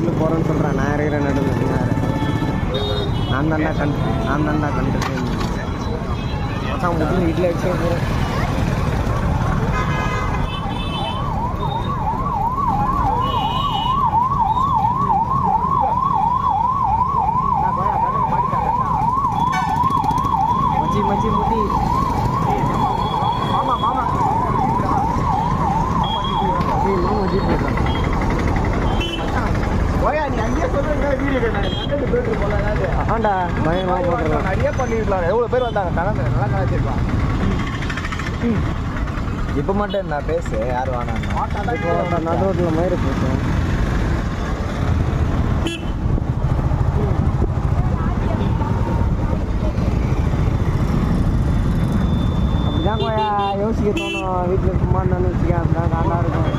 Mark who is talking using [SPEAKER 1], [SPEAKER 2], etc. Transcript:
[SPEAKER 1] சைடில் போகிறேன்னு சொல்கிறேன். நான் இருக்கிறேன் நடுவில். நான் தான்டா கண்டுட்டு மொத்தம் முட்டில் வீட்டில் அடிச்சே போகிறேன். மச்சி முட்டி மாமா ஜீப் ஆண்டா பயங்கரமாக நிறைய பண்ணிருக்கலாம். எவ்வளோ பேர் வந்தாங்க. கலந்து நல்லா கலாச்சிருக்கலாம். இப்போ மட்டும் நான் பேசு யார் வேணாம். நடுவில் மயிறு போட்டேன். அப்படிதான் யோசிக்க தோணும். வீட்டில் சும்மா இருந்தாலும் வச்சுக்க அப்படிதான் நல்லா இருக்கும்.